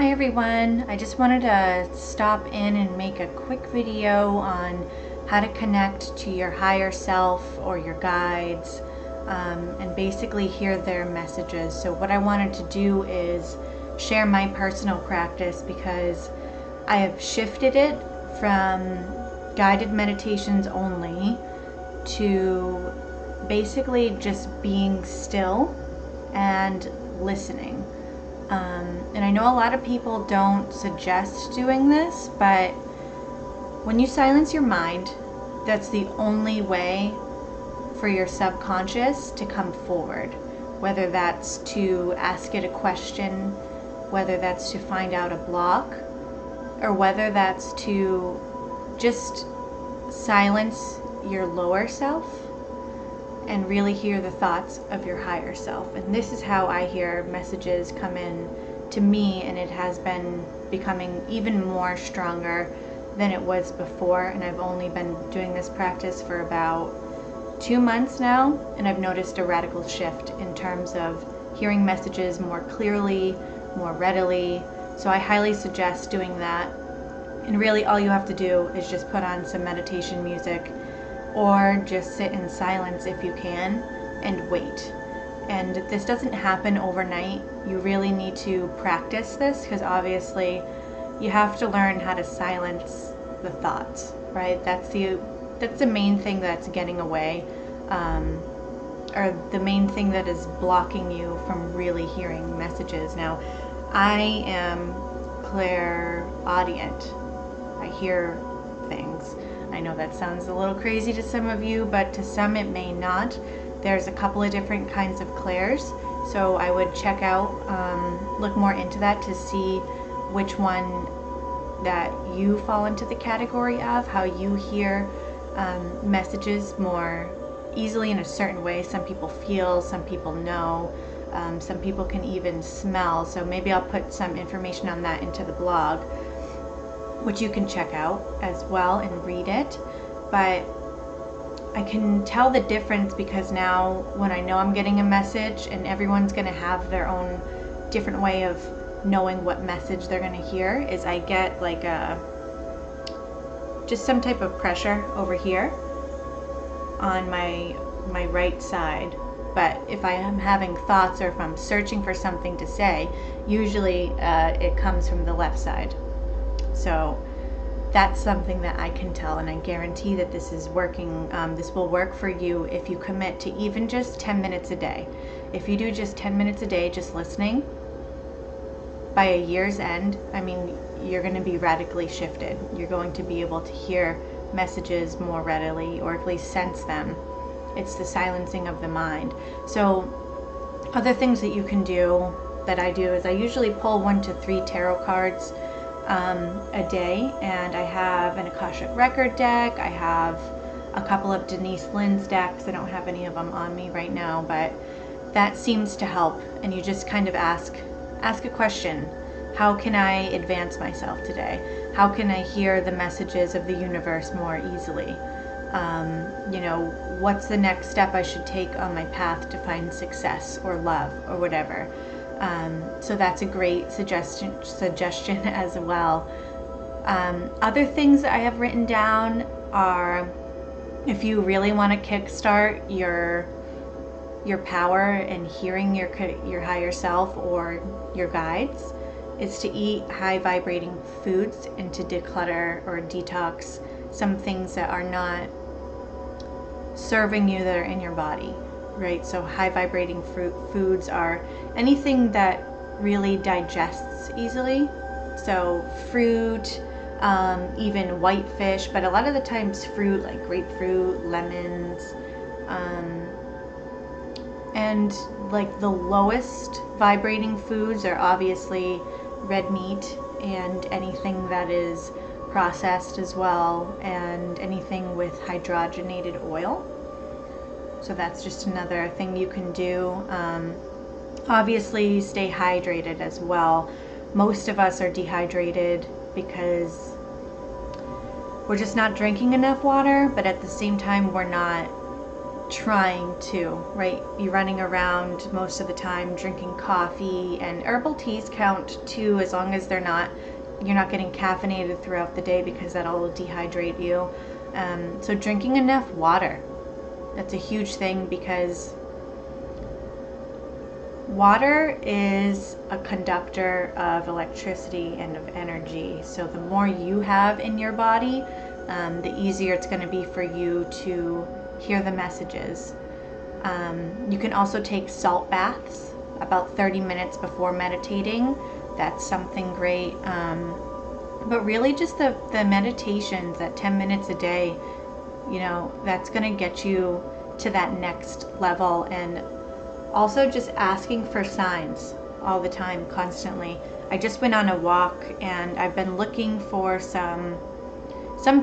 Hi everyone, I just wanted to stop in and make a quick video on how to connect to your higher self or your guides and basically hear their messages. So what I wanted to do is share my personal practice because I have shifted it from guided meditations only to basically just being still and listening. And I know a lot of people don't suggest doing this, but when you silence your mind, that's the only way for your subconscious to come forward. Whether that's to ask it a question, whether that's to find out a block, or whether that's to just silence your lower self and really hear the thoughts of your higher self. And this is how I hear messages come in to me, and it has been becoming even more stronger than it was before. And I've only been doing this practice for about 2 months now, and I've noticed a radical shift in terms of hearing messages more clearly, more readily. So I highly suggest doing that. And really all you have to do is just put on some meditation music or just sit in silence if you can and wait. And this doesn't happen overnight. You really need to practice this because obviously you have to learn how to silence the thoughts, right? That's the main thing that's getting away, or the main thing that is blocking you from really hearing messages. Now, I am clairaudient. I hear things. I know that sounds a little crazy to some of you, but to some it may not. There's a couple of different kinds of clairs, so I would check out, look more into that to see which one that you fall into the category of, how you hear messages more easily in a certain way. Some people feel, some people know, some people can even smell. So maybe I'll put some information on that into the blog, which you can check out as well and read it. But I can tell the difference because now when I know I'm getting a message, and everyone's going to have their own different way of knowing what message they're going to hear, is I get like just some type of pressure over here on my right side. But if I am having thoughts or if I'm searching for something to say, usually it comes from the left side. So that's something that I can tell, and I guarantee that this is working. This will work for you if you commit to even just 10 minutes a day. If you do just 10 minutes a day just listening, by a year's end, I mean, you're going to be radically shifted. You're going to be able to hear messages more readily, or at least sense them. It's the silencing of the mind. So other things that you can do, that I do, is I usually pull 1 to 3 tarot cards a day, and I have an Akashic record deck. I have a couple of Denise Lynn's decks. I don't have any of them on me right now, but that seems to help. And you just kind of ask a question. How can I advance myself today? How can I hear the messages of the universe more easily? What's the next step I should take on my path to find success or love or whatever? So that's a great suggestion as well. Other things that I have written down are, if you really want to kickstart your power and hearing your higher self or your guides, is to eat high vibrating foods and to declutter or detox some things that are not serving you, that are in your body. Right, so high vibrating foods are anything that really digests easily. So fruit, even white fish, but a lot of the times fruit like grapefruit, lemons, and like the lowest vibrating foods are obviously red meat and anything that is processed as well, and anything with hydrogenated oil. So that's just another thing you can do. Obviously, stay hydrated as well. Most of us are dehydrated because we're just not drinking enough water, but at the same time, we're not trying to, right? You're running around most of the time drinking coffee, and herbal teas count too, as long as you're not getting caffeinated throughout the day, because that'll dehydrate you. So drinking enough water, that's a huge thing, because water is a conductor of electricity and of energy. So the more you have in your body, the easier it's going to be for you to hear the messages. You can also take salt baths about 30 minutes before meditating. That's something great. But really just the meditations at 10 minutes a day, you know, that's going to get you to that next level. And also just asking for signs all the time, constantly. I just went on a walk, and I've been looking for some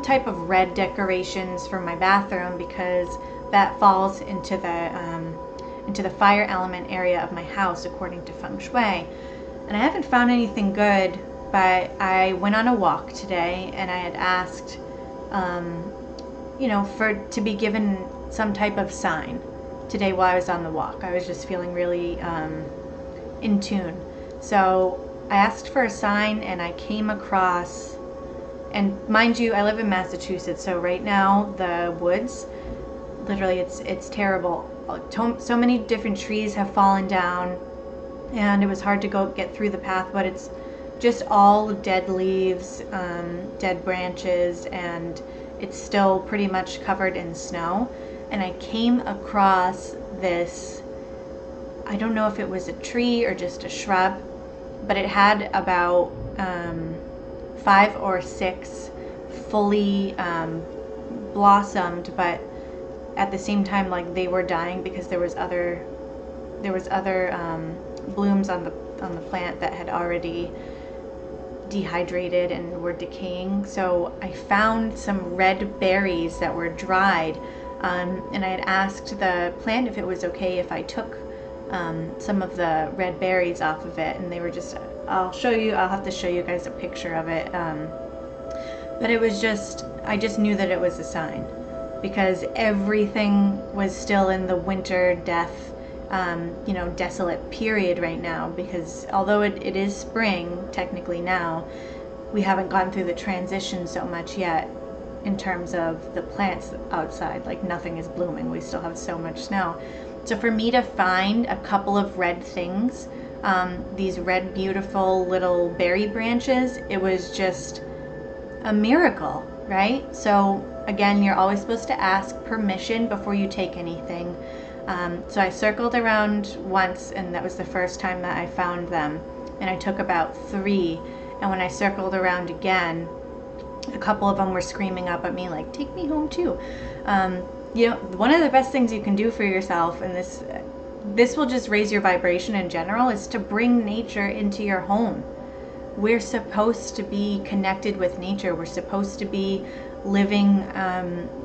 type of red decorations for my bathroom, because that falls into the fire element area of my house according to feng shui. And I haven't found anything good, but I went on a walk today, and I had asked you know, to be given some type of sign today while I was on the walk. I was just feeling really in tune. So I asked for a sign, and I came across, and mind you, I live in Massachusetts, so right now the woods, literally it's terrible. So many different trees have fallen down, and it was hard to get through the path, but it's just all dead leaves, dead branches, and it's still pretty much covered in snow. And I came across this, I don't know if it was a tree or just a shrub, but it had about 5 or 6 fully blossomed, but at the same time, like, they were dying because there was other blooms on the plant that had already dehydrated and were decaying. So I found some red berries that were dried. And I had asked the plant if it was okay if I took some of the red berries off of it, and they were just, I'll have to show you guys a picture of it. But it was just, I just knew that it was a sign, because everything was still in the winter death, you know, desolate period right now, because although it is spring technically now, we haven't gone through the transition so much yet. In terms of the plants outside, like, nothing is blooming. We still have so much snow. So for me to find a couple of red things, these red beautiful little berry branches, it was just a miracle, right? So again, you're always supposed to ask permission before you take anything. So I circled around once, and that was the first time that I found them, and I took about 3. And when I circled around again, a couple of them were screaming up at me like, take me home too. You know, one of the best things you can do for yourself, and this will just raise your vibration in general, is to bring nature into your home. We're supposed to be connected with nature. We're supposed to be living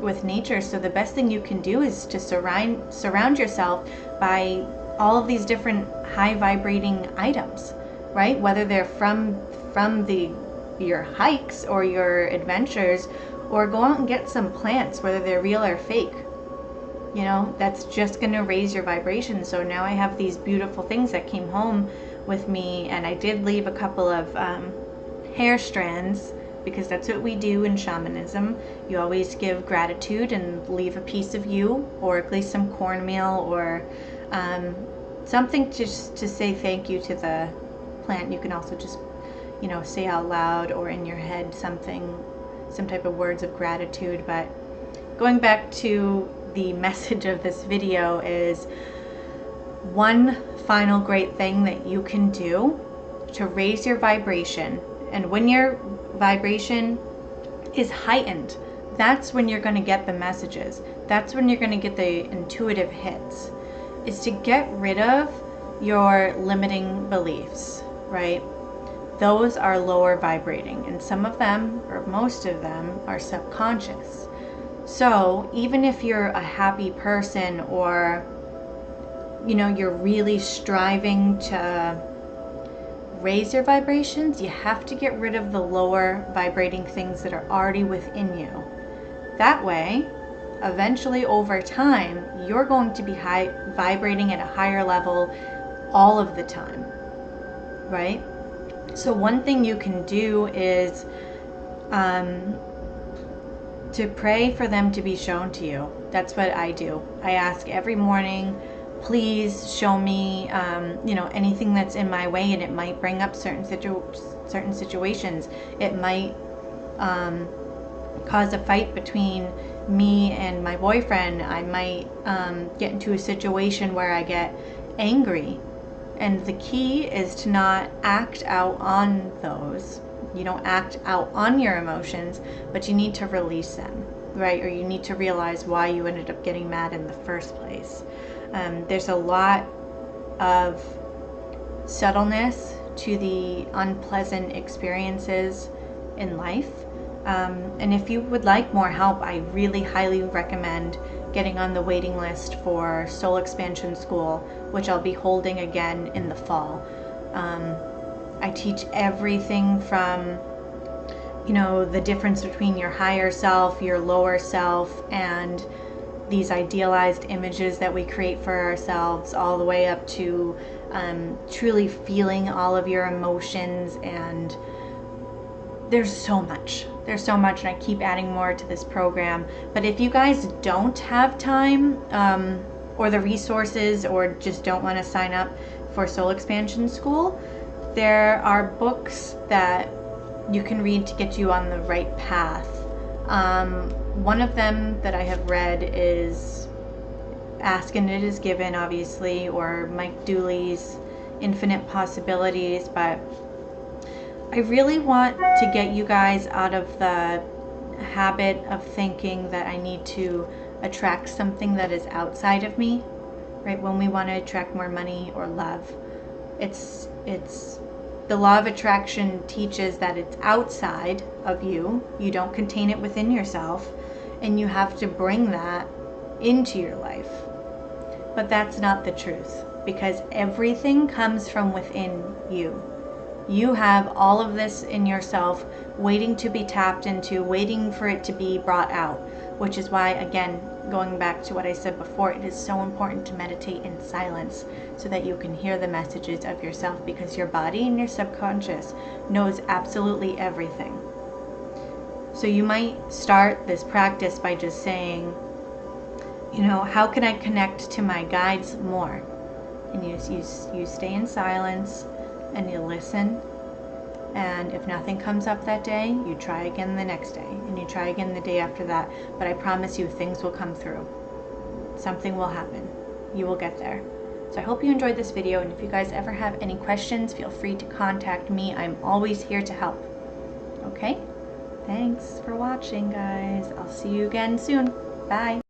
with nature. So the best thing you can do is to surround yourself by all of these different high vibrating items, right? Whether they're from your hikes or your adventures, or go out and get some plants, whether they're real or fake. You know, that's just going to raise your vibration. So now I have these beautiful things that came home with me, and I did leave a couple of hair strands, because that's what we do in shamanism. You always give gratitude and leave a piece of you, or at least some cornmeal, or something to say thank you to the plant. You can also just, you know, say out loud or in your head some type of words of gratitude. But going back to the message of this video, is one final great thing that you can do to raise your vibration. And when your vibration is heightened, that's when you're going to get the messages. That's when you're going to get the intuitive hits, is to get rid of your limiting beliefs, right? Those are lower vibrating, and some of them, or most of them, are subconscious. So even if you're a happy person, or, you know, you're really striving to raise your vibrations, you have to get rid of the lower vibrating things that are already within you. That way, eventually over time, you're going to be vibrating at a higher level all of the time, right? So one thing you can do is to pray for them to be shown to you. That's what I do. I ask every morning, please show me, anything that's in my way, and it might bring up certain situations. It might cause a fight between me and my boyfriend. I might get into a situation where I get angry. And the key is to not act out on those. You don't act out on your emotions, but you need to release them, right? Or you need to realize why you ended up getting mad in the first place. There's a lot of subtleness to the unpleasant experiences in life. And if you would like more help, I really highly recommend getting on the waiting list for Soul Expansion School, which I'll be holding again in the fall. I teach everything from, the difference between your higher self, your lower self, and these idealized images that we create for ourselves, all the way up to truly feeling all of your emotions. And there's so much, and I keep adding more to this program. But if you guys don't have time or the resources, or just don't want to sign up for Soul Expansion School, there are books that you can read to get you on the right path. One of them that I have read is Ask and It Is Given, obviously, or Mike Dooley's Infinite Possibilities. But I really want to get you guys out of the habit of thinking that I need to attract something that is outside of me, right? When we want to attract more money or love, it's the law of attraction teaches that it's outside of you. You don't contain it within yourself, and you have to bring that into your life. But that's not the truth, because everything comes from within you. You have all of this in yourself, waiting to be tapped into, waiting for it to be brought out, which is why, again, going back to what I said before, it is so important to meditate in silence so that you can hear the messages of yourself, because your body and your subconscious knows absolutely everything. So you might start this practice by just saying, how can I connect to my guides more? And you stay in silence and you listen. And if nothing comes up that day, you try again the next day, and you try again the day after that. But I promise you, things will come through. Something will happen. You will get there. So I hope you enjoyed this video, and if you guys ever have any questions, feel free to contact me. I'm always here to help. Okay? Thanks for watching, guys. I'll see you again soon. Bye.